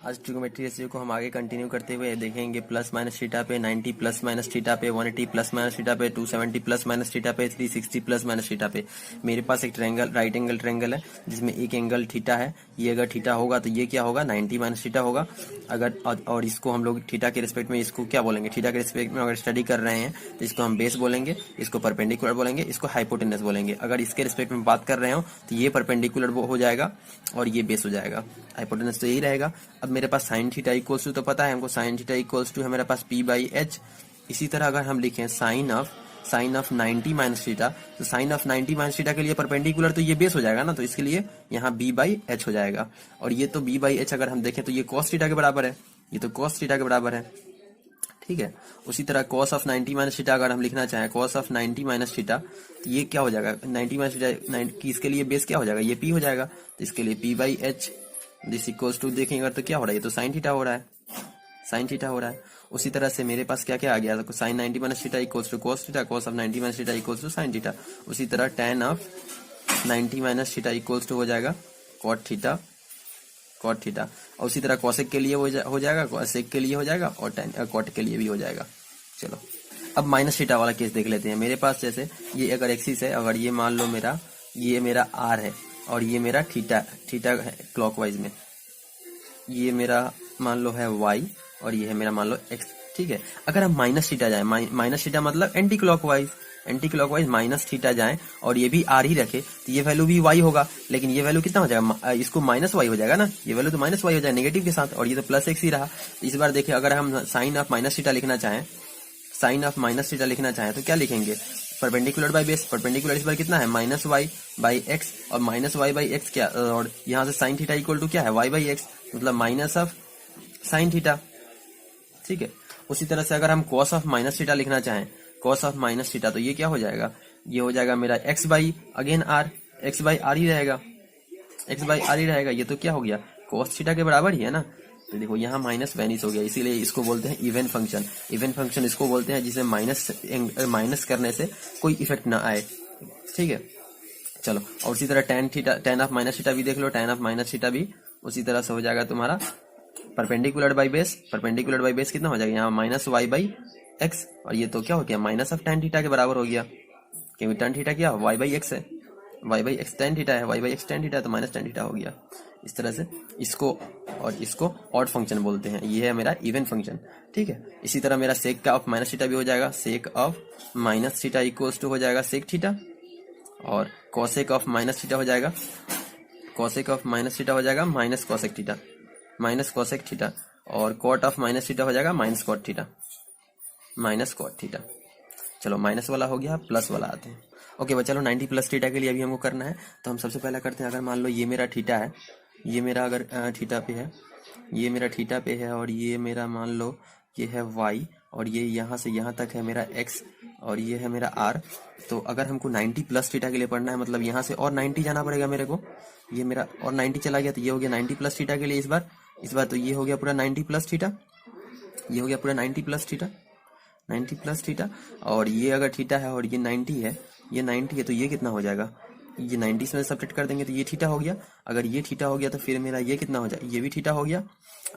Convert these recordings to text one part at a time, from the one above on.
आज trigonometry ratio को हम आगे कंटिन्यू करते हुए देखेंगे। प्लस माइनस थीटा पे 90 प्लस माइनस थीटा पे 180 प्लस माइनस थीटा पे 270 प्लस माइनस थीटा पे 360 प्लस माइनस थीटा पे। मेरे पास एक ट्रायंगल राइट एंगल ट्रायंगल है जिसमें एक एंगल थीटा है। ये अगर थीटा होगा तो ये क्या होगा 90 माइनस थीटा होगा। अगर और इसको हम लोग थीटा के रिस्पेक्ट में इसको क्या बोलेंगे, थीटा के रिस्पेक्ट में अगर स्टडी कर रहे हैं तो इसको हम बेस बोलेंगे, इसको परपेंडिकुलर बोलेंगे, इसको हाइपोटेनस बोलेंगे। अगर इसके रिस्पेक्ट में बात कर रहे हो तो ये परपेंडिकुलर हो जाएगा और ये बेस हो जाएगा। हाइपोटेनस तो यही रहेगा। अब मेरे पास साइन थीटा इक्वल्स टू, तो पता है हमको साइन थीटा इक्वल्स टू है मेरे पास p बाई एच। इसी तरह अगर हम लिखें साइन ऑफ 90 माइनस थीटा, तो साइन ऑफ 90 माइनस थीटा के लिए परपेंडिकुलर तो ये बेस हो जाएगा ना, तो इसके लिए यहाँ b बाई एच हो जाएगा। और ये तो b बाई एच अगर हम देखें तो ये cos थीटा के बराबर है, ये तो cos थीटा के बराबर है। ठीक है, उसी तरह cos ऑफ 90 माइनस थीटा अगर हम लिखना चाहें cos ऑफ 90 माइनस थीटा, तो ये क्या हो जाएगा 90 माइनस थीटा की, इसके लिए बेस क्या हो जाएगा, ये p हो जाएगा। तो इसके लिए p by H this equals to देखेंगे तो क्या हो रहा है, ये तो साइन थीटा हो रहा है, साइन थीटा हो रहा है। उसी तरह से मेरे पास क्या क्या आ गया, तो sine 90 minus theta equals to cos theta, cos of 90 minus theta equals to sine theta. उसी तरह tan of 90 minus theta equals to हो जाएगा cot थीटा, cot थीटा। और उसी तरह cosec के लिए हो जाएगा, cosec के लिए हो जाएगा और tan cot के लिए भी हो जाएगा। चलो अब माइनस थीटा वाला केस देख लेते हैं। मेरे पास जैसे ये अगर एक्सिस है, अगर ये मान लो मेरा ये मेरा r है और ये मेरा थीटा है क्लॉकवाइज में, ये मेरा मान लो है y और ये है मेरा मान लो x। ठीक है, अगर हम माइनस थीटा जाए, माइनस थीटा मतलब एंटी क्लॉकवाइज माइनस थीटा जाए और ये भी r ही रखे तो ये वैल्यू भी y होगा, लेकिन ये वैल्यू कितना हो जाएगा, इसको माइनस y हो जाएगा ना, ये वैल्यू तो माइनस y हो जाएगा नेगेटिव के साथ, और ये तो प्लस x ही रहा। इस बार देखिए अगर हम साइन ऑफ माइनस थीटा लिखना चाहें, साइन ऑफ माइनस थीटा लिखना चाहें तो क्या लिखेंगे, परपेंडिकुलर बाई बेस। परपेंडिकुलर इस बार कितना है माइनस वाई बाई एक्स, और माइनस वाई बाई एक्स क्या, और यहाँ से साइन थीटा इक्वल टू क्या है वाई बाई एक्स, मतलब माइनस ऑफ साइन थीटा। ठीक है, उसी तरह से अगर हम कॉस ऑफ माइनस थीटा लिखना चाहें, कॉस ऑफ माइनस थीटा, तो ये क्या हो जाएगा, ये हो जाएगा मेरा x by again r, x by r ही रहेगा, एक्स बाई आर ही रहेगा। ये तो क्या हो गया कॉस थीटा के बराबर ही है ना। तो देखो यहाँ माइनस वैनिश हो गया, इसीलिए इसको बोलते हैं इवन फंक्शन। इवन फंक्शन इसको बोलते हैं जिसे माइनस करने से कोई इफेक्ट ना आए। ठीक है, चलो और उसी तरह टेन ऑफ माइनस थीटा भी देख लो, टेन ऑफ माइनस थीटा भी उसी तरह से हो जाएगा तुम्हारा perpendicular by base. Perpendicular by base कितना हो जाएगा यहाँ माइनस वाई बाई एक्स, और ये तो क्या हो गया माइनस ऑफ टेन थीटा के बराबर हो गया, क्योंकि टेन थीटा क्या वाई बाई एक्स है, y by x tan theta है, y by x tan theta है तो माइनस टेन थीटा हो गया। इस तरह से इसको और इसको ऑड फंक्शन बोलते हैं, ये है मेरा इवन फंक्शन। ठीक है, इसी तरह मेरा सेक का ऑफ माइनस थीटा भी हो जाएगा, sec of minus theta equals to हो जाएगा सेक थीटा, और कॉसेक ऑफ माइनस थीटा हो जाएगा, कॉसेक ऑफ माइनस थीटा हो जाएगा minus cosec theta, minus cosec theta, और कॉट ऑफ माइनस थीटा हो जाएगा minus cot theta, minus cot theta. चलो माइनस वाला हो गया, प्लस वाला आते हैं। ओके भाई, चलो 90 प्लस थीटा के लिए अभी हमको करना है, तो हम सबसे पहला करते हैं, अगर मान लो ये मेरा थीटा है, ये मेरा अगर थीटा पे है, ये मेरा थीटा पे है, और ये मेरा मान लो ये है y, और ये यहाँ से यहाँ तक है मेरा x, और ये है मेरा r। तो अगर हमको 90 प्लस थीटा के लिए पढ़ना है, मतलब यहाँ से और 90 जाना पड़ेगा मेरे को, ये मेरा और 90 चला गया, तो ये हो गया 90 प्लस थीटा के लिए इस बार तो ये हो गया पूरा 90 प्लस थीटा, ये हो गया पूरा 90 प्लस थीटा, 90 प्लस थीटा। और ये अगर थीटा है और ये 90 है, ये 90 है, तो ये कितना हो जाएगा, ये 90 से सब्ट्रैक्ट कर देंगे तो ये थीटा हो गया। अगर ये थीटा हो गया तो फिर मेरा ये कितना हो जाए, ये भी थीटा हो गया।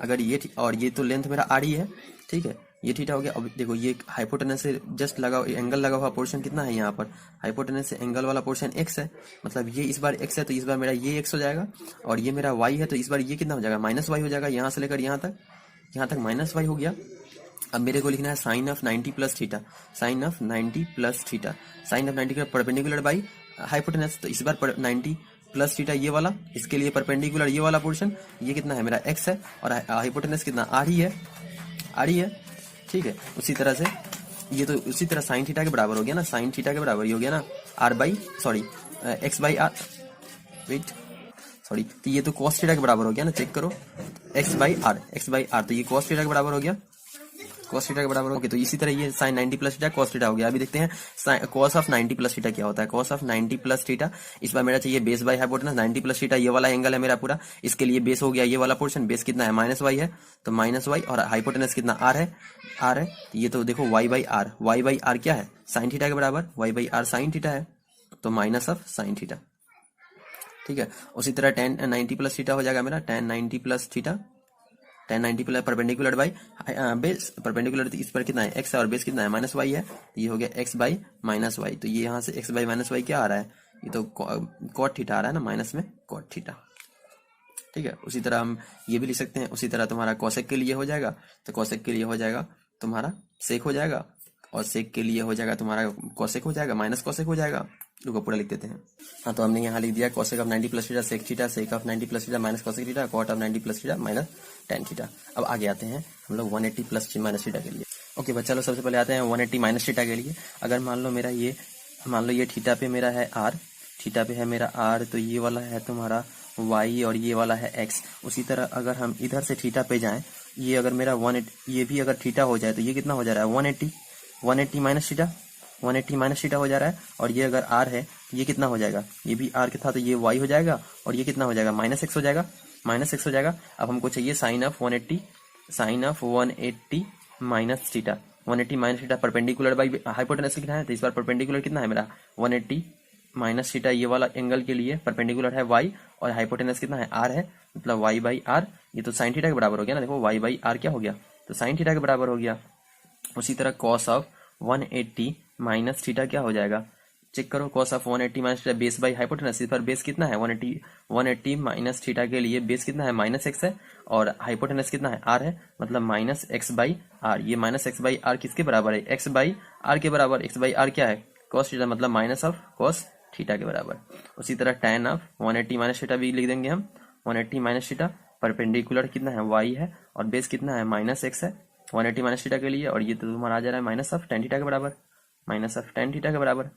अगर ये और ये तो लेंथ मेरा आर ही है, ठीक है, ये थीटा हो गया। अब देखो ये हाइपोटेनस से जस्ट लगा एंगल लगा हुआ पोर्शन कितना है यहाँ पर, हाइपोटेनस से एंगल वाला पोर्शन एक्स है, मतलब ये इस बार एक्स है तो इस बार मेरा ये एक्स हो जाएगा, और ये मेरा वाई है तो इस बार ये कितना हो जाएगा माइनस वाई हो जाएगा, यहाँ से लेकर यहाँ तक माइनस वाई हो गया। अब मेरे को लिखना है sine of 90 plus theta, sine of 90 plus theta, sine of 90 का परपेंडिकुलर बाई हाइपोटेनस, तो इस बार 90 प्लस थीटा ये वाला, इसके लिए परपेंडिकुलर ये वाला पोर्शन, ये कितना है मेरा x है, और हाइपोटेनस कितना आर ही है। ठीक है, उसी तरह से ये तो उसी तरह साइन थीटा के बराबर हो गया ना, साइन थीटा के बराबर ही हो गया ना X by R, wait sorry, तो ये तो कॉस थीटा के बराबर हो गया ना, चेक करो एक्स बाई आर, तो ये कॉस थीटा के बराबर हो गया, कॉस थीटा के बराबर हो गया। तो इसी तरह ये sine 90 plus theta cos theta हो गया। अभी देखते हैं कॉस ऑफ 90 प्लस थीटा क्या होता है। कॉस ऑफ 90 प्लस थीटा, इस बार मेरा चाहिए base by hypotenuse. 90 plus theta ये वाला एंगल है मेरा पूरा, इसके लिए बेस हो गया ये वाला पोर्शन, बेस कितना है माइनस वाई है, तो माइनस वाई, और हाइपोटेनस कितना आर है, ये तो देखो वाई बाई आर क्या है साइन थीटा के बराबर, Y by R sine theta है, तो माइनस ऑफ साइन थीटा। ठीक है, उसी तरह टेन 90 प्लस थीटा हो जाएगा मेरा, ten 90 plus theta, tan 90 plus perpendicular by base, perpendicular इस पर कितना है x है और बेस कितना है माइनस वाई है, तो ये हो गया x बाई माइनस वाई। तो ये यहाँ से x बाई माइनस वाई क्या आ रहा है, ये तो कॉट थीटा आ रहा है ना, माइनस में कॉट थीटा। ठीक है, उसी तरह हम ये भी लिख सकते हैं। उसी तरह तुम्हारा कोसेक के लिए हो जाएगा, तो कोसेक के लिए हो जाएगा तुम्हारा सेक हो जाएगा, और सेक के लिए हो जाएगा तुम्हारा कोसेक हो जाएगा, माइनस कोसेक हो जाएगा। रुको पूरा लिख देते हैं। हाँ, तो हमने यहाँ लिख दिया cosec of 90 plus theta sec theta, sec of 90 plus theta minus cosec theta, cot of 90 plus theta minus tan theta. अब आगे आते हैं हम लोग 180 प्लस माइनस थीटा के लिए। ओके बच्चा लोग, सबसे पहले आते हैं 180 माइनस थीटा के लिए। अगर मान लो मेरा ये, मान लो ये थीटा पे मेरा है आर, थीटा पे है मेरा आर, तो ये वाला है तुम्हारा y और ये वाला है x। उसी तरह अगर हम इधर से थीटा पे जाएं, ये अगर मेरा 180, ये भी अगर थीटा हो जाए तो ये कितना हो जा रहा है 180, 180 माइनस थीटा, 180 माइनस थीटा हो जा रहा है। और ये अगर r है ये कितना हो जाएगा, ये भी r के था तो ये y हो जाएगा, और ये कितना हो जाएगा माइनस x हो जाएगा, माइनस x हो जाएगा। अब हमको चाहिए sine of 180, sine of 180 minus theta, 180 minus theta perpendicular by hypotenuse कितना है, तो इस बार परपेंडिकुलर कितना है मेरा 180 माइनस थीटा, ये वाला एंगल के लिए परपेंडिकुलर है y, और हाइपोटेनस कितना है r है, मतलब y बाई आर, ये तो साइन थीटा के बराबर हो गया ना। देखो y बाई आर क्या हो गया, तो साइन थीटा के बराबर हो गया। उसी तरह कॉस ऑफ 180 माइनस थीटा क्या हो जाएगा, चेक करो, cos of 180 minus theta base by hypotenuse, इस पर बेस कितना है 180 माइनस थीटा के लिए बेस कितना है माइनस एक्स है, और हाइपोटेनस कितना है r है, मतलब माइनस एक्स बाई आर। ये माइनस एक्स बाई आर किसके बराबर है, एक्स बाई आर के बराबर। एक्स बाई आर क्या है कॉस थीटा, मतलब माइनस ऑफ कॉस थीटा के बराबर। उसी तरह tan ऑफ 180 माइनस थीटा भी लिख देंगे हम, 180 माइनस थीटा परपेंडिकुलर कितना है y है, और बेस कितना है माइनस एक्स है 180 माइनस थीटा के लिए, और ये तो तुम्हारा आ जा रहा है माइनस ऑफ tan थीटा के बराबर, माइनस ऑफ tan थीटा के बराबर।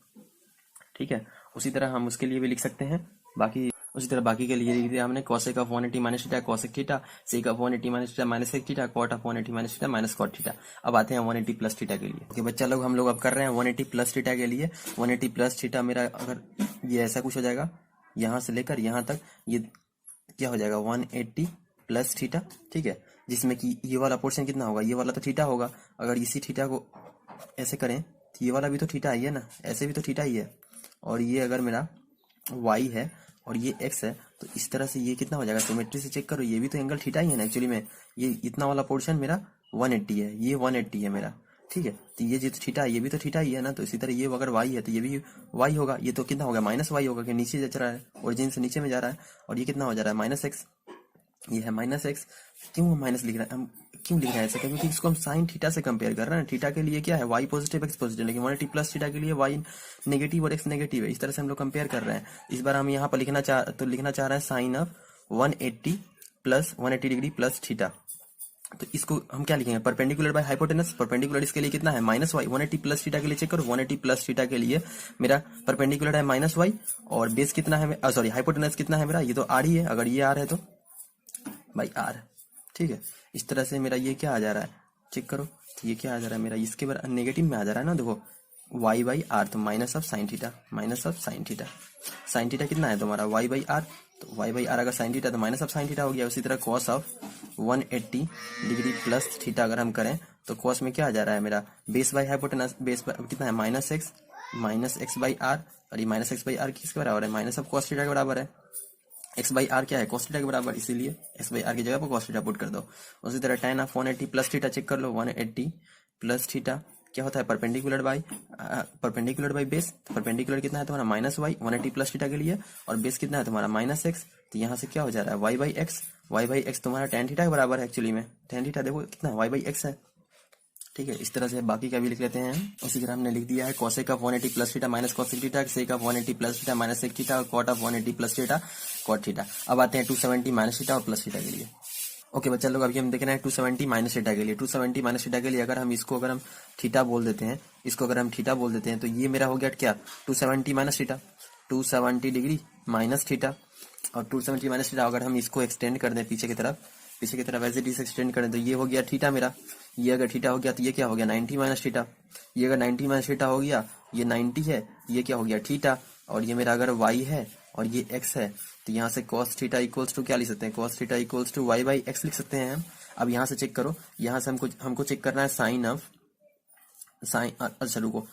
ठीक है, उसी तरह हम उसके लिए भी लिख सकते हैं बाकी। उसी तरह बाकी के लिए लिख दिया हमने cosec of 180 minus theta cosec theta, sec of 180 minus theta minus sec theta, cot of 180 minus theta minus cot theta. अब आते हैं 180 प्लस थीटा के लिए। ओके बच्चा लोग, हम लोग अब कर रहे हैं 180 प्लस थीटा के लिए। 180 प्लस थीटा मेरा अगर ये ऐसा कुछ हो जाएगा, यहाँ से लेकर यहाँ तक ये क्या हो जाएगा 180 प्लस थीटा। ठीक है, जिसमें कि ये वाला पोर्शन कितना होगा, ये वाला तो थीटा होगा। अगर इसी थीटा को ऐसे करें तो ये वाला भी तो थीटा ही है ना, ऐसे भी तो थीटा ही है। और ये अगर मेरा y है और ये x है, तो इस तरह से ये कितना हो जाएगा, सिमेट्री से चेक करो, ये भी तो एंगल थीटा ही है ना एक्चुअली में। ये इतना वाला पोर्शन मेरा 180 है, ये 180 है मेरा। ठीक है, तो ये जो थीटा है ये भी तो थीटा ही है ना। तो इसी तरह ये अगर y है तो ये भी y होगा। ये तो कितना होगा माइनस y होगा, कि नीचे जा रहा है, ओरिजिन से नीचे में जा रहा है। और ये कितना हो जा रहा है माइनस x, ये है माइनस एक्स। क्यों हम माइनस लिख रहे हैं, हम क्यों लिख रहे हैं ऐसा, क्योंकि इसको हम साइन थीटा से कंपेयर कर रहे हैं। थीटा के लिए क्या है y पॉजिटिव x पॉजिटिव, लेकिन 180 प्लस थीटा के लिए y नेगेटिव और x नेगेटिव है। इस तरह से हम लोग कंपेयर कर रहे हैं। इस बार हम यहाँ पर लिखना चाह रहे हैं sine of 180 plus 180 degree plus theta. तो इसको हम क्या लिखेंगे, परपेंडिकुलर बाय हाइपोटेनस। परपेंडिकुलर इसके लिए कितना है माइनस वाई। 180 प्लस थीटा के लिए चेक करो, 180 प्लस थीटा के लिए मेरा परपेंडिकुलर है माइनस वाई, और बेस कितना है, सॉरी हाइपोटेनस कितना है मेरा, ये तो आर ही है। अगर ये आर है तो बाई आर। ठीक है, इस तरह से मेरा ये क्या आ जा रहा है, चेक करो, तो ये क्या आ जा रहा है मेरा, इसके बार नेगेटिव में आ जा रहा है ना। देखो y बाई आर, तो minus of sine theta, minus of sine theta. Sine theta कितना है तुम्हारा y बाई आर, तो y बाई आर अगर साइन थीटा तो माइनस ऑफ साइन थीटा हो गया। उसी तरह cos of 180 degree plus theta अगर हम करें तो कॉस में क्या आ जा रहा है मेरा, बेस बाई हाइपोटेनस, बेस कितना है माइनस एक्स बाई आर, और ये माइनस एक्स बाई आर किसके बराबर है, माइनस ऑफ कॉस थीटा के बराबर है। एक्स बाई आर क्या है, कॉस थीटा के बराबर, इसीलिए एक्स बाई आर की जगह पर कॉस थीटा पुट कर दो। उसी तरह tan of 180 plus theta check कर लो, 180 प्लस थीटा क्या होता है, परपेंडिकुलर बाई बेस। तो परपेंडिकुलर कितना है तुम्हारा माइनस वाई 180 प्लस थीटा के लिए, और बेस कितना है तुम्हारा माइनस एक्स। तो यहाँ से क्या हो जा रहा है वाई बाई एक्स तुम्हारा tan थीटा के बराबर है एक्चुअली में। tan थीटा देखो कितना है वाई बाई एक्स है। ठीक है, इस तरह से बाकी का भी लिख लेते हैं। उसी तरह हमने लिख दिया है cosec of 180 plus theta minus cosec theta, sec of 180 plus theta minus sec theta, और cot of 180 plus theta cot theta. अब आते हैं 270 माइनस थीटा और प्लस थीटा के लिए। ओके बच्चा लोग, अभी हम देख रहे हैं 270 माइनस थीटा के लिए। 270 माइनस थीटा के लिए अगर हम इसको अगर हम थीटा बोल देते हैं, इसको अगर हम थीटा बोल देते हैं, तो ये मेरा हो गया क्या 270 minus theta, 270 degree minus theta. और 270 माइनस थीटा अगर हम इसको एक्सटेंड कर दें पीछे की तरफ ऐसे डी से एक्सटेंड करें, तो ये हो गया थीटा मेरा। ये अगर थीटा हो गया तो ये क्या हो गया 90 माइनस थीटा। ये अगर 90 माइनस थीटा हो गया, ये 90 है, ये क्या हो गया थीटा। और ये मेरा अगर y है और ये x है, तो यहाँ से cos थीटा इक्वल्स टू क्या लिख सकते हैं, cos theta equals to y by X लिख सकते हैं हम। अब यहाँ से चेक करो, यहाँ से हमको चेक करना है साइन ऑफ अच्छा रुको,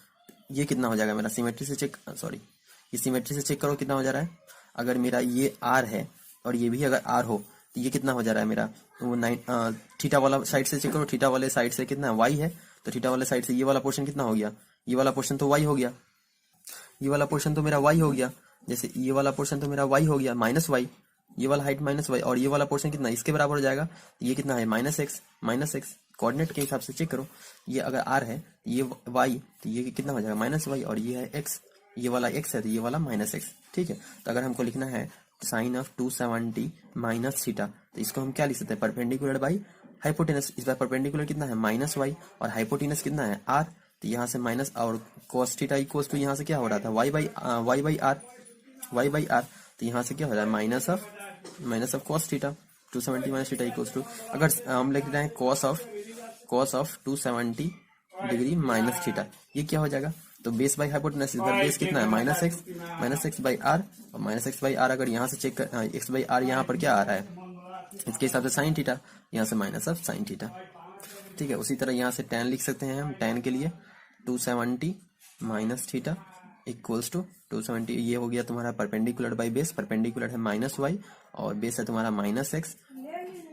ये कितना हो जाएगा मेरा, सिमेट्री से चेक, सॉरी ये सिमेट्री से चेक करो कितना हो जा रहा है। अगर मेरा ये r है और ये भी अगर r हो, तो ये कितना हो जा रहा है मेरा, वो थीटा वाला साइड से चेक करो, थीटा वाले साइड से कितना है y है, तो थीटा वाले साइड से ये वाला पोर्शन कितना हो गया, ये वाला पोर्शन तो y हो गया, ये वाला पोर्शन तो मेरा y हो गया, जैसे ये वाला पोर्शन तो मेरा y हो गया माइनस वाई, ये वाला हाइट माइनस वाई, और ये वाला पोर्शन कितना इसके बराबर हो जाएगा, ये कितना है माइनस एक्स कोऑर्डिनेट के हिसाब से चेक करो, ये अगर r है ये y तो ये कितना हो जाएगा माइनस वाई, और ये है x, ये वाला x है तो ये वाला माइनस एक्स। ठीक है, तो अगर हमको लिखना है साइन ऑफ 270 माइनस थीटा, तो इसको हम क्या लिख सकते हैं, परपेंडिकुलर बाई हाइपोटेनस। इस बार परपेंडिकुलर कितना है माइनस वाई और हाइपोटेनस कितना है r, तो यहाँ से माइनस और cos थीटा इक्वल्स टू यहाँ से क्या हो रहा था y बाई आर, तो यहाँ से क्या हो रहा है minus of cos theta 270 minus theta equals to, अगर हम लिख रहे हैं cos of 270 degree minus theta, ये क्या हो जाएगा, तो बेस बाई हाइपोटेनस, इस बार बेस कितना है माइनस एक्स बाई आर, और माइनस एक्स बाई आर अगर यहाँ से चेक कर एक्स बाई आर यहाँ पर क्या आ रहा है, इसके हिसाब से साइन थीटा, यहाँ से माइनस ऑफ साइन थीटा। ठीक है, उसी तरह यहाँ से tan लिख सकते हैं हम, tan के लिए 270 माइनस थीटा इक्वल्स टू 270, ये हो गया तुम्हारा परपेंडिकुलर बाई बेस, परपेंडिकुलर है माइनस वाई और बेस है तुम्हारा माइनस एक्स,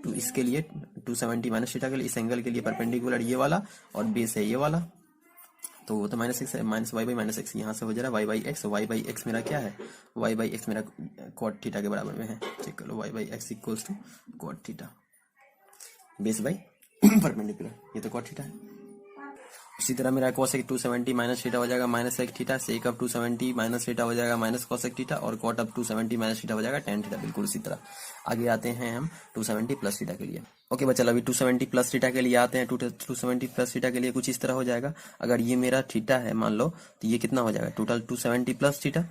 तो इसके लिए 270 माइनस थीटा के लिए इस एंगल के लिए परपेंडिकुलर ये वाला और बेस है ये वाला, तो वो तो माइनस एक्स है, minus Y by minus X, यहाँ से हो जा रहा है वाई बाई एक्स मेरा क्या है, वाई बाई एक्स मेरा कॉट थीटा के बराबर में है, चेक कर लो y by x equals to cot theta base by perpendicular, ये तो कॉट थीटा है। उसी तरह मेरा कोसेक 270 माइनस थीटा हो जाएगा minus sec theta, sec of 270 minus theta हो जाएगा माइनस कोसेक थीटा, और कॉट ऑफ 270 माइनस थीटा हो जाएगा tan थीटा। बिल्कुल इसी तरह आगे आते हैं हम 270 प्लस थीटा के लिए। ओके बच्चा, अभी 270 प्लस थीटा के लिए आते हैं। 270 प्लस थीटा के लिए कुछ इस तरह हो जाएगा, अगर ये मेरा थीटा है मान लो, तो ये कितना हो जाएगा टोटल 270 प्लस थीटा,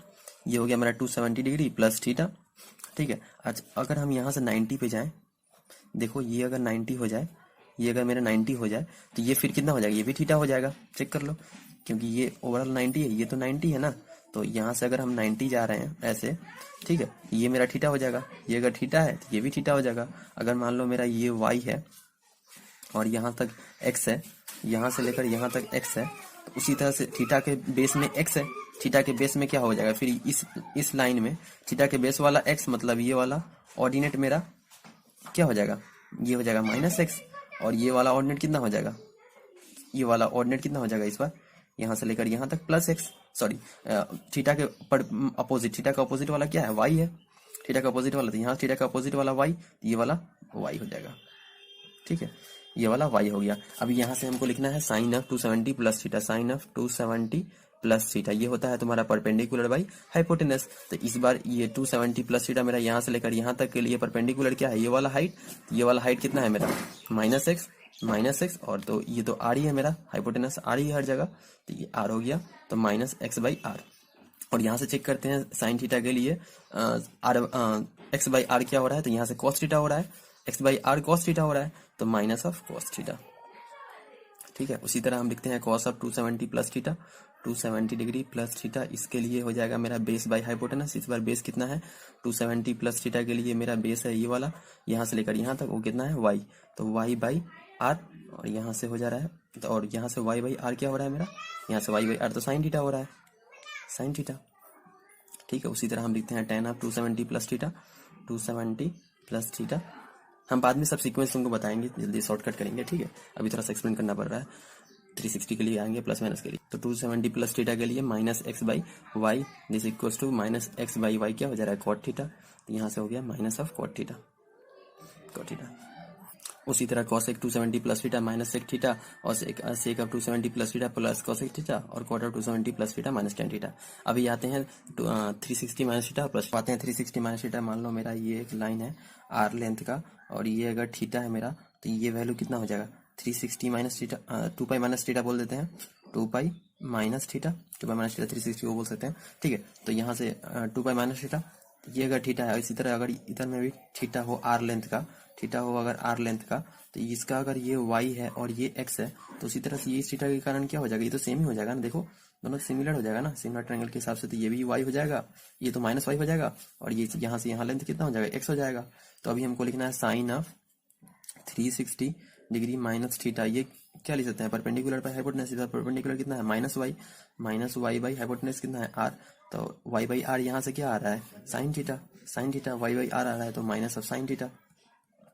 ये हो गया मेरा 270 डिग्री प्लस थीटा। ठीक है, अच्छा अगर हम यहाँ से 90 पे जाएं, देखो ये अगर 90 हो जाए, ये अगर मेरा 90 हो जाए, तो ये फिर कितना हो जाएगा, ये भी थीटा हो जाएगा, चेक कर लो, क्योंकि ये ओवरऑल 90 है, ये तो 90 है ना, तो यहाँ से अगर हम 90 जा रहे हैं ऐसे, ठीक है, ये मेरा थीटा हो जाएगा, ये अगर थीटा है तो ये भी थीटा हो जाएगा। अगर मान लो मेरा ये y है और यहाँ तक x है, यहाँ से लेकर यहाँ तक x है, तो उसी तरह से थीटा के बेस में x है, थीटा के बेस में क्या हो जाएगा, फिर इस लाइन में थीटा के बेस वाला x, मतलब ये वाला ऑर्डिनेट मेरा क्या हो जाएगा, ये हो जाएगा माइनस एक्स, और ये वाला ऑर्डिनेट कितना हो जाएगा, ये वाला ऑर्डिनेट कितना हो जाएगा इस बार, यहाँ से लेकर यहाँ तक प्लस एक्स, सॉरी थीटा के अपोजिट, थीटा का अपोजिट वाला क्या है y है, थीटा का अपोजिट वाला, तो यहाँ थीटा का अपोजिट वाला y, ये वाला y हो जाएगा। ठीक है, ये वाला y हो गया। अभी यहाँ से हमको लिखना है sine of 270 plus theta, sine of 270 plus theta, ये होता है तुम्हारा परपेंडिकुलर बाई हाइपोटेनस। तो इस बार ये 270 प्लस थीटा मेरा यहाँ से लेकर यहाँ तक के लिए परपेंडिकुलर क्या है, ये वाला हाइट, ये वाला हाइट कितना है मेरा माइनस एक्स, और तो ये तो आर ही है मेरा, हाइपोटेनस आर ही है हर जगह, तो ये आर हो गया, तो माइनस एक्स बाई आर। और यहाँ से चेक करते हैं साइन थीटा के लिए आर एक्स बाई आर क्या हो रहा है, तो यहाँ से कॉस थीटा हो रहा है, X by R cos theta हो रहा है, तो माइनस ऑफ कॉस थीटा। ठीक है, उसी तरह हम लिखते हैं cos of 270 plus theta, 270 degree plus theta, इसके लिए हो जाएगा मेरा बेस बाई हाइपोटेनस। इस बार बेस कितना है 270 प्लस थीटा के लिए मेरा बेस है ये वाला, यहाँ से लेकर यहाँ तक वो कितना है y, तो y बाई आर, और यहाँ से हो जा रहा है, तो और यहाँ से y बाई आर क्या हो रहा है मेरा, यहाँ से y बाई आर तो साइन थीटा हो रहा है, साइन थीटा। ठीक है, उसी तरह हम लिखते हैं tan of 270 plus theta, 270 plus theta. हम बाद में सब सीक्वेंस तुमको बताएंगे, जल्दी शॉर्टकट करेंगे। ठीक है, अभी थोड़ा सा एक्सप्लेन करना पड़ रहा है। 360 के लिए आएंगे प्लस माइनस के लिए, तो 270 प्लस थीटा के लिए minus X by Y this equals to minus X by Y क्या हो जा रहा है कॉट थीटा, तो यहाँ से हो गया माइनस ऑफ कॉट थीटा। उसी तरह cosec 270 plus theta minus sec theta, और sec of 270 plus theta plus cosec theta, और cot of 270 plus theta minus tan theta. अभी आते हैं 360 माइनस थीटा प्लस, आते हैं 360 माइनस थीटा। मान लो मेरा ये एक लाइन है आर लेंथ का, और ये अगर थीटा है मेरा, तो ये वैल्यू कितना हो जाएगा 360 minus theta, 2 pi minus theta बोल देते हैं, 2 पाई माइनस थीटा 360 को बोल सकते हैं। ठीक है, तो यहाँ से 2 पाई माइनस थीटा, ये अगर थीटा है, इसी तरह अगर इधर में भी थीटा हो आर लेंथ का, थीटा हो अगर आर लेंथ का, तो इसका अगर ये y है और ये x है, तो उसी तरह से ये थीटा के कारण क्या हो जाएगा, ये तो सेम ही हो जाएगा ना, देखो दोनों सिमिलर हो जाएगा ना, सिमिलर ट्रायंगल के हिसाब से, तो ये भी y हो जाएगा, ये तो माइनस y हो जाएगा, और ये यहाँ से यहाँ लेंथ कितना हो जाएगा x हो जाएगा। तो अभी हमको लिखना है sine of 360 degree minus theta, ये क्या लिख सकते हैं परपेंडिकुलर बाई हाइपोटेनस, परपेंडिकुलर कितना है माइनस y बाई हाइपोटेनस कितना है r, तो y बाई आर यहाँ से क्या आ रहा है sine theta, y by r आ रहा है, तो minus of sine theta.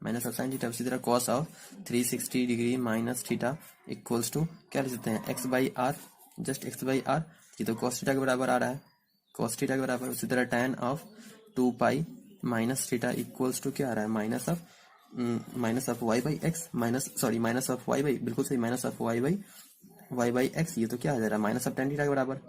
Minus of sine theta. उसी तरह cos of 360 degree minus theta equals to क्या लिख सकते हैं, x by r, just x by r. ये तो कॉस थीटा के बराबर आ रहा है, कॉस थीटा के बराबर। उसी तरह tan of 2 pi minus theta equals to क्या आ रहा है, minus of y by x, minus of y by, बिल्कुल सही, minus of y by x. ये तो क्या आ जा रहा है, माइनस ऑफ tan थीटा के बराबर।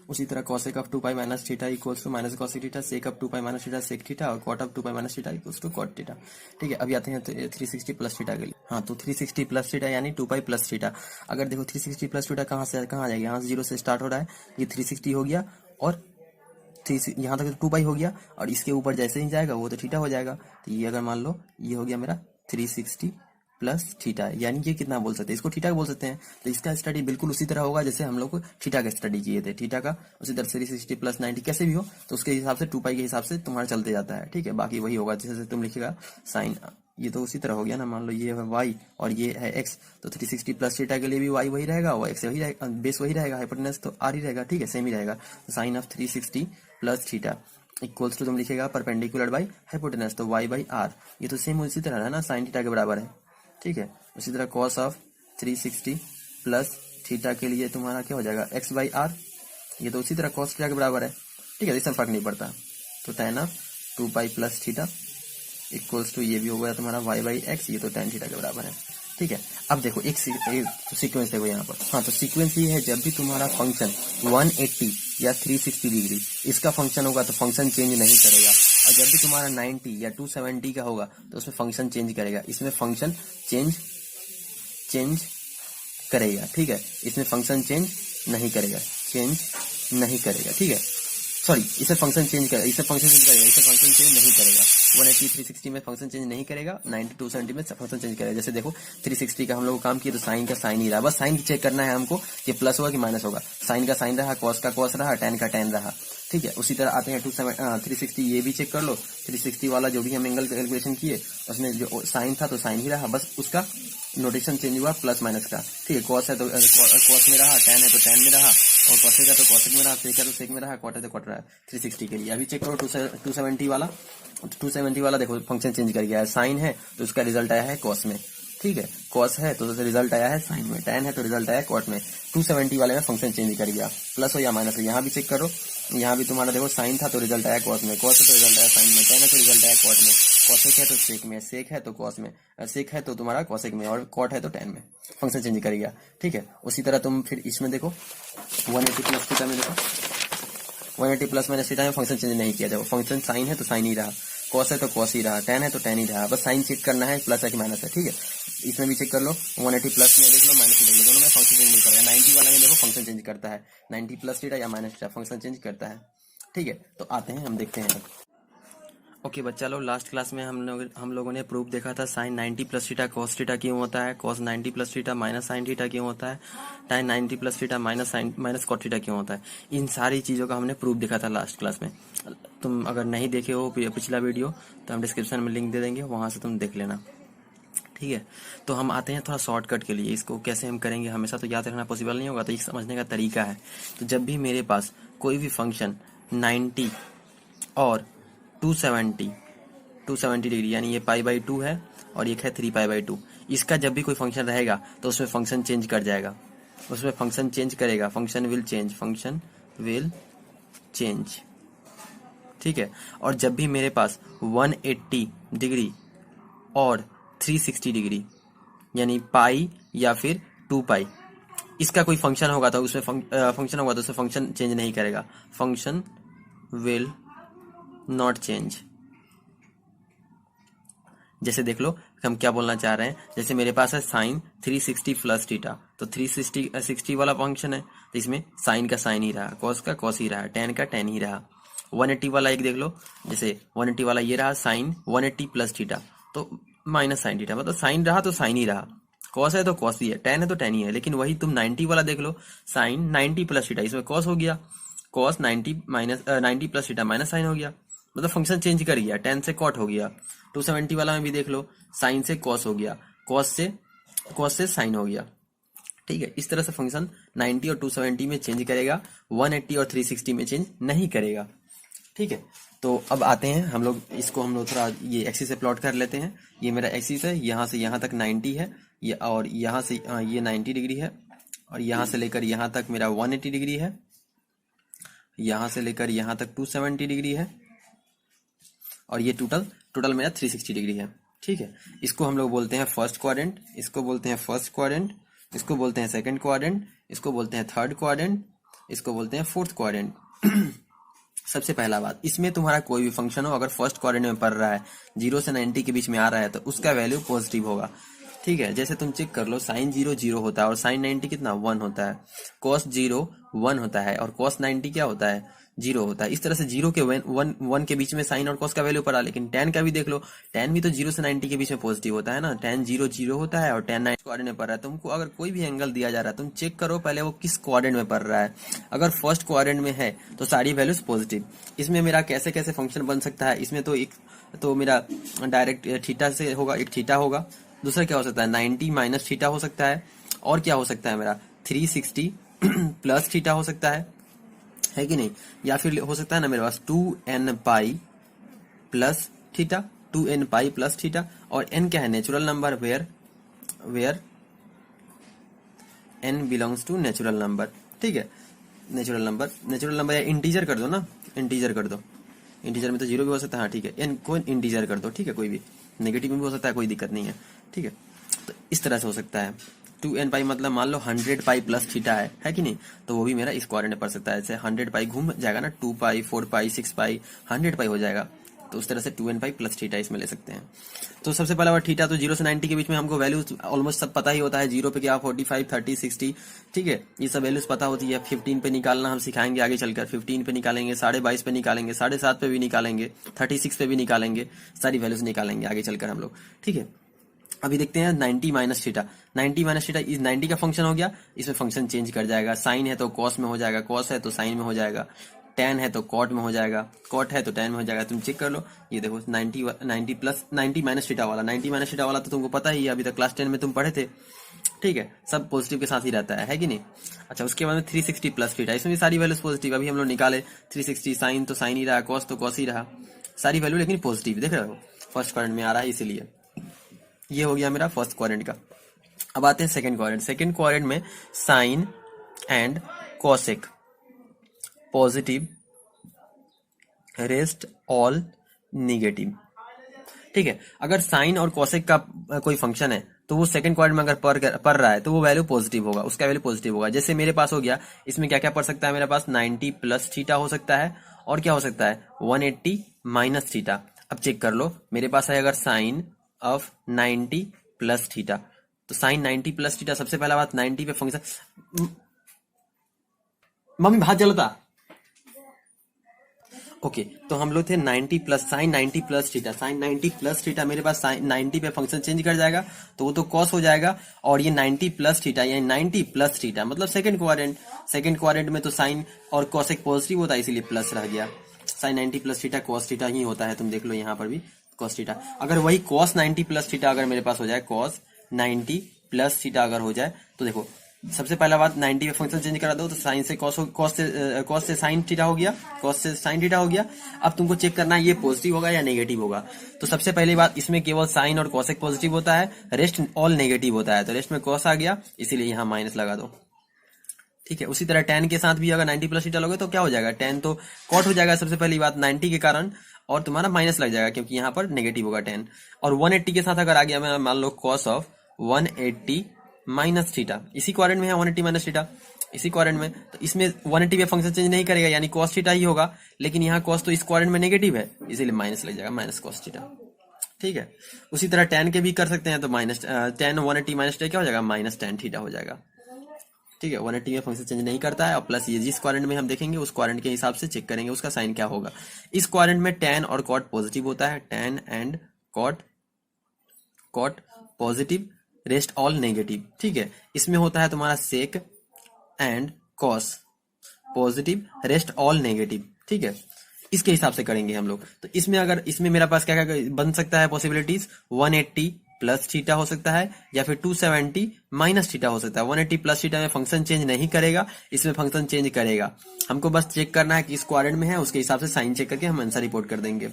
उसी तरह cosec of 2 pi minus theta equals to minus cosec theta, sec of 2 pi minus theta sec theta, और cot of 2 pi minus theta equals to cot theta. ठीक है, अभी आते हैं 360 प्लस थीटा के लिए। हाँ, तो 360 प्लस थीटा यानी 2 पाई प्लस थीटा। अगर देखो 360 प्लस थीटा कहाँ से कहाँ आ जाएगा, यहाँ से 0 से स्टार्ट हो रहा है, ये 360 हो गया, और यहाँ तक 2 पाई हो गया, और इसके ऊपर जैसे ही जाएगा वो तो थीटा हो जाएगा। तो ये अगर मान लो ये हो गया मेरा 360 प्लस थीटा, यानी ये कितना बोल सकते हैं, इसको थीटा बोल सकते हैं। तो इसका स्टडी बिल्कुल उसी तरह होगा जैसे हम लोग थीटा का स्टडी किए थे, थीटा का उसी तरह 360 प्लस 90 कैसे भी हो, तो उसके हिसाब से 2 पाई के हिसाब से तुम्हारा चलते जाता है। ठीक है, बाकी वही होगा जैसे तुम लिखेगा साइन, ये तो उसी तरह हो गया ना। मान लो ये है वाई और ये है एक्स, तो 360 प्लस थीटा के लिए भी वाई वही रहेगा, और एक्स वही रहेगा, बेस वही रहेगा, हाइपोटेनस तो आर ही रहेगा। ठीक है, सेम ही रहेगा। तो sine of 360 plus theta equals to तुम लिखेगा परपेंडिकुलर बाई हाइपोटेनस, तो वाई बाई आर। ये तो सेम उसी तरह है ना, साइन थीटा के बराबर है। ठीक है, उसी तरह कॉस ऑफ 360 प्लस थीटा के लिए तुम्हारा क्या हो जाएगा, एक्स बाई आर। ये तो उसी तरह कॉस थीटा के बराबर है। ठीक है, इसमें फर्क नहीं पड़ता। तो tan of 2 pi plus theta equals to ये भी हो गया तुम्हारा वाई बाई एक्स, ये तो tan थीटा के बराबर है। ठीक है, अब देखो एक सीक्वेंस देखो यहाँ पर। हाँ, तो सीक्वेंस ये है, जब भी तुम्हारा फंक्शन 180 या 360 डिग्री इसका फंक्शन होगा तो फंक्शन चेंज नहीं करेगा, और जब भी तुम्हारा 90 या 270 का होगा तो उसमें फंक्शन चेंज करेगा। इसमें फंक्शन चेंज करेगा। ठीक है, इसमें फंक्शन चेंज नहीं करेगा, ठीक है, सॉरी, इसे फंक्शन चेंज करेगा, इसे फंक्शन चेंज नहीं करेगा। 180 360 में फंक्शन चेंज नहीं करेगा, 90 270 में फंक्शन चेंज करेगा। जैसे देखो 360 का हम लोग काम किए तो साइन का साइन ही रहा, बस साइन चेक करना है हमको कि प्लस होगा कि माइनस होगा। साइन का साइन रहा, कॉस का कॉस रहा, tan का tan रहा। ठीक है, उसी तरह आते हैं 360, ये भी चेक कर लो। 360 वाला जो भी हम एंगल कैलकुलेशन किए उसमें जो साइन था तो साइन ही रहा, बस उसका नोटेशन चेंज हुआ प्लस माइनस का। ठीक है, कॉस है तो कॉस में रहा, tan है तो tan में रहा, और कॉसेक है तो कॉसेक में रहा, सेक है तो सेक में रहा, कॉट है तो कॉट रहा। 360 के लिए अभी चेक करो 270 वाला। 270 वाला देखो फंक्शन चेंज कर गया है, साइन है तो उसका रिजल्ट आया है कॉस में। ठीक है, कॉस है तो रिजल्ट आया है साइन में, tan है तो रिजल्ट आया कॉट में। 270 वाले में फंक्शन चेंज कर गया, प्लस हो या माइनस हो। यहाँ भी चेक करो, यहाँ भी तुम्हारा देखो साइन था तो रिजल्ट आया कॉस में, कॉस है तो रिजल्ट आया साइन में, tan है तो रिजल्ट आया कॉट में, कॉसेक है तो सेक में, सेक है तो कॉस में, सेक है तो तुम्हारा कॉसेक में, और कॉट है तो tan में। फंक्शन चेंज कर गया। ठीक है, उसी तरह तुम फिर इसमें देखो 180 प्लस थीटा में देखो, 180 प्लस माइनस थीटा में फंक्शन चेंज नहीं किया। देखो फंक्शन साइन है तो साइन ही रहा, कॉस है तो कॉस ही रहा, tan है तो tan ही रहा, बस साइन चेक करना है प्लस है कि माइनस है। ठीक है, इसमें भी चेक कर लो, 180 प्लस में देख लो, माइनस में देख लो, दोनों में फंक्शन चेंज नहीं करेगा। 90 वाला में देखो फंक्शन चेंज करता है, 90 प्लस थीटा या माइनस थीटा फंक्शन चेंज करता है। ठीक है, तो आते हैं हम देखते हैं। ओके बच्चा लोग, लास्ट क्लास में हम लोगों ने प्रूफ देखा था sine 90 plus theta cos theta क्यों होता है, cos 90 plus theta minus sine theta क्यों होता है, tan 90 plus theta minus cot theta क्यों होता है। इन सारी चीज़ों का हमने प्रूफ देखा था लास्ट क्लास में। तुम अगर नहीं देखे हो पिछला वीडियो तो हम डिस्क्रिप्शन में लिंक दे देंगे, वहाँ से तुम देख लेना। ठीक है, तो हम आते हैं थोड़ा शॉर्टकट के लिए। इसको कैसे हम करेंगे, हमेशा तो याद रखना पॉसिबल नहीं होगा, तो ये समझने का तरीका है। तो जब भी मेरे पास कोई भी फंक्शन 90 और 270 डिग्री, यानी ये पाई बाई 2 है और ये है 3 पाई बाई 2, इसका जब भी कोई फंक्शन रहेगा तो उसमें फंक्शन चेंज कर जाएगा, उसमें फंक्शन चेंज करेगा, फंक्शन विल चेंज। ठीक है, और जब भी मेरे पास 180 डिग्री और 360 डिग्री यानी पाई या फिर 2 पाई इसका कोई फंक्शन होगा तो उसमें फंक्शन होगा तो उसमें फंक्शन चेंज नहीं करेगा, फंक्शन विल नॉट चेंज। जैसे देख लो हम क्या बोलना चाह रहे हैं, जैसे मेरे पास है साइन 360 प्लस थीटा, तो 360 वाला फंक्शन है तो इसमें साइन का साइन ही रहा, कॉस का कॉस ही रहा, tan का tan ही रहा। 180 वाला एक देख लो, जैसे 180 वाला ये रहा साइन 180 प्लस थीटा तो माइनस साइन थीटा, मतलब साइन रहा तो साइन ही रहा, कॉस है तो कॉस ही है, tan है तो tan ही है। लेकिन वही तुम 90 वाला देख लो, साइन 90 प्लस थीटा, इसमें कॉस हो गया, cos 90 plus theta minus sine हो गया, मतलब फंक्शन चेंज कर गया, tan से कॉट हो गया। 270 वाला में भी देख लो, साइन से कॉस हो गया, कॉस से साइन हो गया। ठीक है, इस तरह से फंक्शन 90 और 270 में चेंज करेगा, 180 और 360 में चेंज नहीं करेगा। ठीक है, तो अब आते हैं हम लोग, इसको हम लोग थोड़ा ये एक्सिस से प्लॉट कर लेते हैं। ये मेरा एक्सिस है, यहाँ से यहाँ तक 90 है, ये और यहाँ से ये 90 डिग्री है, और यहाँ से लेकर यहाँ तक मेरा 180 डिग्री है, यहाँ से लेकर यहाँ तक 270 डिग्री है, और ये टोटल मेरा 360 डिग्री है। ठीक है, इसको हम लोग बोलते हैं फर्स्ट क्वाड्रेंट, इसको बोलते हैं फर्स्ट क्वाड्रेंट, इसको बोलते हैं सेकंड क्वाड्रेंट, इसको बोलते हैं थर्ड क्वाड्रेंट, इसको बोलते हैं फोर्थ क्वाड्रेंट। सबसे पहला बात, इसमें तुम्हारा कोई भी फंक्शन हो, अगर फर्स्ट क्वाड्रेंट में पड़ रहा है, 0 से 90 के बीच में आ रहा है, तो उसका वैल्यू पॉजिटिव होगा। ठीक है, जैसे तुम चेक कर लो, साइन 0 0 होता है और साइन 90 कितना 1 होता है, कॉस 0 1 होता है और कॉस 90 क्या होता है 0 होता है। इस तरह से 0 के 1 के बीच में साइन और कॉस का वैल्यू पड़ा। लेकिन tan का भी देख लो, tan भी तो 0 से 90 के बीच में पॉजिटिव होता है ना, tan 0 0 होता है और tan 90 क्वाड्रेंट में पड़ रहा है। तुमको अगर कोई भी एंगल दिया जा रहा है, तुम चेक करो पहले वो किस क्वाड्रेंट में पड़ रहा है। अगर फर्स्ट क्वाड्रेंट में है तो सारी वैल्यूज पॉजिटिव। इसमें मेरा कैसे कैसे फंक्शन बन सकता है, इसमें तो एक तो मेरा डायरेक्ट थीटा से होगा, एक थीटा होगा, दूसरा क्या हो सकता है 90 माइनस थीटा हो सकता है, और क्या हो सकता है मेरा 360 प्लस थीटा हो सकता है कि नहीं, या फिर हो सकता है ना मेरे पास 2n pi plus theta, 2n pi plus theta, और n क्या है natural number, where n belongs to natural number. ठीक है, नेचुरल नंबर या इंटीजर कर दो ना, इंटीजर कर दो, इंटीजर में तो 0 भी हो सकता है। हाँ ठीक है, n को इंटीजर कर दो, ठीक है, कोई भी नेगेटिव में भी हो सकता है, कोई दिक्कत नहीं है। ठीक है, तो इस तरह से हो सकता है। 2n पाई मतलब मान लो 100 पाई प्लस थीटा है कि नहीं, तो वो भी मेरा इस क्वाड्रेंट में पड़ सकता है। जैसे 100 पाई घूम जाएगा ना, 2 पाई 4 पाई 6 पाई 100 पाई हो जाएगा, तो उस तरह से 2n पाई प्लस थीटा इसमें ले सकते हैं। तो सबसे पहला बार थीटा, तो 0 से 90 के बीच में हमको वैल्यूज ऑलमोस्ट सब पता ही होता है। 0 पे क्या 45 30 60, ठीक है, ये सब वैल्यूज पता होती है। 15 पे निकालना हम सिखाएंगे आगे चलकर, 15 पे निकालेंगे, 22.5 पे निकालेंगे, 7.5 पे भी निकालेंगे, 36 पे भी निकालेंगे, सारी वैल्यूज निकालेंगे आगे चलकर हम लोग। ठीक है, अभी देखते हैं 90 माइनस थीटा। 90 माइनस थीटा इस 90 का फंक्शन हो गया, इसमें फंक्शन चेंज कर जाएगा। साइन है तो कॉस में हो जाएगा, कॉस है तो साइन में हो जाएगा, tan है तो कॉट में हो जाएगा, कॉट है तो tan में हो जाएगा। तुम चेक कर लो, ये देखो 90 प्लस 90 माइनस थीटा वाला, 90 माइनस थीटा वाला तो तुमको पता ही है, अभी तक क्लास 10 में तुम पढ़े थे। ठीक है, सब पॉजिटिव के साथ ही रहता है कि नहीं। अच्छा, उसके बाद में 360 प्लस थीटा, इसमें भी सारी वैल्यूज पॉजिटिव। अभी हम लोग निकाले 360, साइन तो साइन ही रहा, कॉस तो कॉस ही रहा, सारी वैल्यू लेकिन पॉजिटिव, देख रहे हो, फर्स्ट क्वाड्रेंट में आ रहा है इसीलिए। ये हो गया मेरा फर्स्ट क्वाड्रेंट का। अब आते हैं सेकंड क्वाड्रेंट। सेकंड क्वाड्रेंट में sine and cosec positive, rest all negative. ठीक है, अगर साइन और कॉसेक का कोई फंक्शन है तो वो सेकंड क्वाड्रेंट में अगर पढ़ रहा है तो वो वैल्यू पॉजिटिव होगा, उसका वैल्यू पॉजिटिव होगा। जैसे मेरे पास हो गया, इसमें क्या क्या पढ़ सकता है मेरे पास 90 प्लस थीटा हो सकता है, और क्या हो सकता है 180 माइनस थीटा। अब चेक कर लो, मेरे पास है अगर साइन ऑफ 90 प्लस थीटा, तो साइन 90 प्लस थीटा, सबसे पहला बात 90 पे फंक्शन, मम्मी भात जलता। ओके, तो हम लोग थे 90 plus sine 90 plus theta, sine 90 plus theta मेरे पास साइन 90 पे फंक्शन चेंज कर जाएगा तो वो तो कॉस हो जाएगा, और ये 90 प्लस थीटा यानी 90 प्लस थीटा मतलब सेकंड क्वाड्रेंट। सेकंड क्वाड्रेंट में तो साइन और कॉस एक पॉजिटिव होता है, इसीलिए प्लस रह गया। Sine 90 plus theta cos theta ही होता है, तुम देख लो यहाँ पर भी कॉस थीटा। अगर वही कॉस 90 प्लस थीटा अगर मेरे पास हो जाए, कॉस 90 प्लस थीटा अगर हो जाए, तो देखो सबसे पहला बात 90 पे फंक्शन चेंज करा दो, तो साइन से कॉस से साइन थीटा हो गया, कॉस से साइन थीटा हो गया। अब तुमको चेक करना है ये पॉजिटिव होगा या नेगेटिव होगा। तो सबसे पहली बात, इसमें केवल साइन और कॉसेक पॉजिटिव होता है, रेस्ट ऑल नेगेटिव होता है, तो रेस्ट में कॉस आ गया, इसीलिए यहाँ माइनस लगा दो। ठीक है, उसी तरह tan के साथ भी अगर 90 प्लस थीटा लोगे तो क्या हो जाएगा, tan तो कॉट हो जाएगा सबसे पहली बात 90 के कारण, और तुम्हारा माइनस लग जाएगा क्योंकि यहाँ पर नेगेटिव होगा tan। और 180 के साथ अगर आ गया मैं मान लो कॉस ऑफ 180 माइनस थीटा, इसी क्वाड्रेंट में है 180 माइनस थीटा, इसी क्वाड्रेंट में, तो इसमें 180 पे फंक्शन चेंज नहीं करेगा यानी कॉस थीटा ही होगा, लेकिन यहाँ कॉस तो इस क्वाड्रेंट में नेगेटिव है, इसीलिए माइनस लग जाएगा, माइनस कॉस थीटा। ठीक है, उसी तरह tan के भी कर सकते हैं, तो माइनस tan 180 माइनस क्या हो जाएगा, माइनस tan थीटा हो जाएगा। ठीक है, 180 में फंक्शन चेंज नहीं करता है, और प्लस ये जिस क्वाड्रेंट में हम देखेंगे उस क्वाड्रेंट के हिसाब से चेक करेंगे उसका साइन क्या होगा। इस क्वाड्रेंट में tan और cot पॉजिटिव होता है, tan and cot positive, rest all negative. ठीक है, इसमें होता है तुम्हारा sec and cos positive, rest all negative. ठीक है, इसके हिसाब से करेंगे हम लोग। तो इसमें अगर इसमें मेरा पास क्या क्या बन सकता है पॉसिबिलिटीज, 180 प्लस थीटा हो सकता है या फिर 270 माइनस थीटा हो सकता है। 180 प्लस थीटा में फंक्शन चेंज नहीं करेगा, इसमें फंक्शन चेंज करेगा। हमको बस चेक करना है कि इस क्वाड्रेंट में है, उसके हिसाब से साइन चेक करके हम आंसर रिपोर्ट कर देंगे।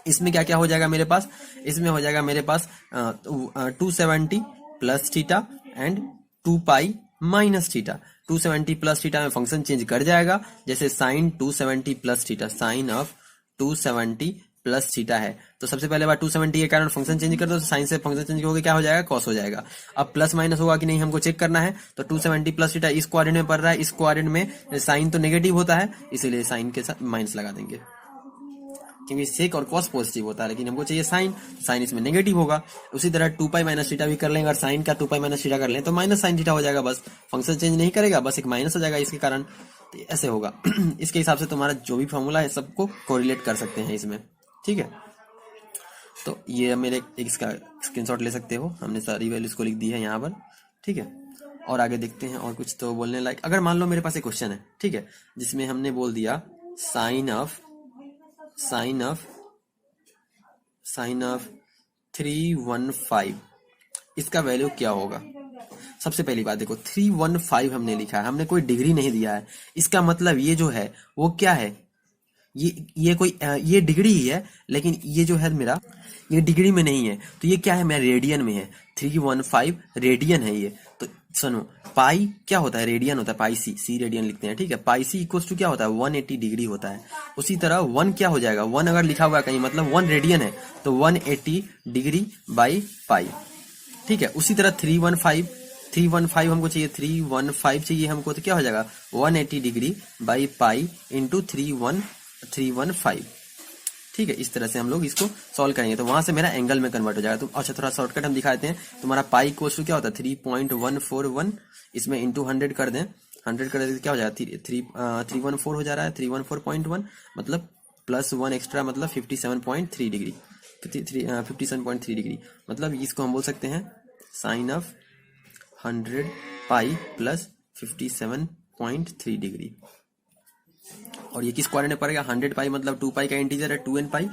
इसमें क्या क्या हो जाएगा मेरे पास, इसमें हो जाएगा मेरे पास 270 plus theta and 2 pi minus theta. 270 plus theta में फंक्शन चेंज कर जाएगा, जैसे sine 270 plus theta, sine of 270 plus theta है तो सबसे पहले बार 270 के कारण फंक्शन चेंज कर दो, तो साइन से फंक्शन चेंज होगा क्या हो जाएगा, कॉस हो जाएगा। अब प्लस माइनस होगा कि नहीं हमको चेक करना है, तो 270 प्लस थीटा इस क्वाड्रेंट में पड़ रहा है, इस क्वाड्रेंट में साइन तो नेगेटिव होता है, इसीलिए साइन के साथ माइनस लगा देंगे, क्योंकि सेक और कॉस पॉजिटिव होता है, लेकिन हमको चाहिए साइन, साइन इसमें नेगेटिव होगा। उसी तरह 2 पाई माइनस थीटा भी कर लेंगे, अगर साइन का 2 पाई माइनस थीटा कर लें तो माइनस साइन थीटा हो जाएगा, बस फंक्शन चेंज नहीं करेगा, बस एक माइनस हो जाएगा इसके कारण, तो ऐसे होगा। इसके हिसाब से तुम्हारा जो भी फॉर्मूला है सबको कोरिलेट कर सकते हैं इसमें, ठीक है। तो ये मेरे एक इसका स्क्रीनशॉट ले सकते हो, हमने सारी वैल्यूज को लिख दी है यहाँ पर, ठीक है। और आगे देखते हैं और कुछ तो बोलने लायक। अगर मान लो मेरे पास एक क्वेश्चन है, ठीक है, जिसमें हमने बोल दिया साइन ऑफ 315, इसका वैल्यू क्या होगा। सबसे पहली बात देखो 315 हमने लिखा है, हमने कोई डिग्री नहीं दिया है, इसका मतलब ये जो है वो क्या है, ये डिग्री ही है, लेकिन ये जो है मेरा ये डिग्री में नहीं है, तो ये क्या है मेरा रेडियन में है। 315 रेडियन है ये, तो सुनो पाई क्या होता है, रेडियन होता है, पाई सी रेडियन लिखते हैं, ठीक है। पाई सी इक्वल्स टू क्या होता है 180 डिग्री होता है। उसी तरह 1 क्या हो जाएगा, 1 अगर लिखा हुआ है कहीं मतलब 1 रेडियन है, तो 180 डिग्री बाई पाई, ठीक है। उसी तरह 315 हमको चाहिए, 315 चाहिए हमको, तो क्या हो जाएगा 180 डिग्री बाई पाई इंटू 315, ठीक है। इस तरह से हम लोग इसको सॉल्व करेंगे, तो वहां से मेरा एंगल में कन्वर्ट हो जाएगा। तो अच्छा थोड़ा शॉर्टकट हम दिखाते हैं, तुम्हारा पाई इक्वल्स टू क्या होता है 3.141, इसमें इंटू 100 कर दें, 100 कर दें तो क्या हो जाएगा 314 हो जा रहा है, 314.1 मतलब प्लस 1 एक्स्ट्रा मतलब 57.3 डिग्री, 57.3 डिग्री, मतलब इसको हम बोल सकते हैं sine of 100 pi plus 57.3 degree. और ये किस क्वाड्रेंट में पड़ेगा, 100 पाई मतलब 2 पाई का इंटीजर है 2n पाई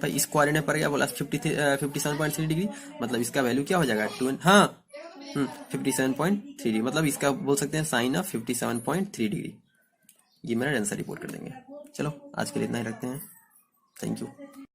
इस क्वाड्रेंट में पड़ेगा बोला 57.3 डिग्री, मतलब इसका वैल्यू क्या हो जाएगा 57.3 डिग्री, मतलब इसका बोल सकते हैं साइन ऑफ 57.3 डिग्री। ये मेरा आंसर रिपोर्ट कर देंगे। चलो आज के लिए इतना ही रखते हैं, थैंक यू।